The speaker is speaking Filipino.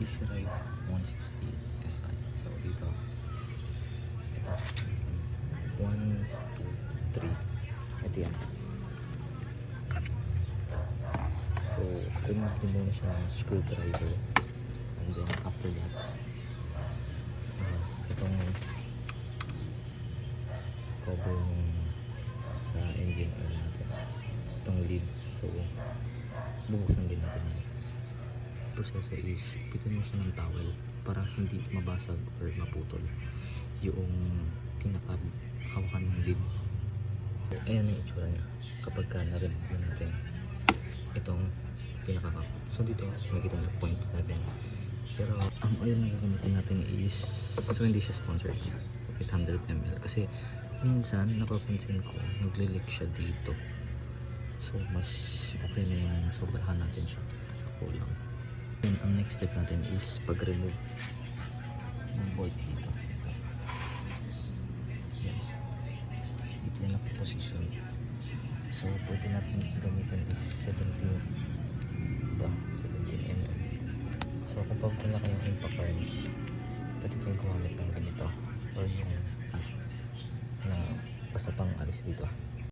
Easy Ride 150 Fi. So dito, ito 1, 2, 3. Ito yan. So remove din muna siya ng screwdriver, and then after that itong cover sa engine oil natin, itong lid. So bubuksan din natin yan. Proseso is pitin mo siya ng towel para hindi mabasag or maputol yung pinakahawakan ng lid. Ayan ang itsura niya kapag na-remove na natin itong pinakakap. So dito makikita niyo 0.7, pero ang oil na gagamitin natin is, so hindi siya sponsored, so 800 ml, kasi minsan napapansin ko nagle-leak siya dito. So mas okay na yung sobrahan natin siya sa kulang. Then ang next step natin is pag-remove ng bolt dito. Yan. Dito yung position. So pwede natin gamitin is 17 mm. So kung pagpala kayong impact wrench, pwede kayong gumamit ng ganito or yung na basta pang alis dito.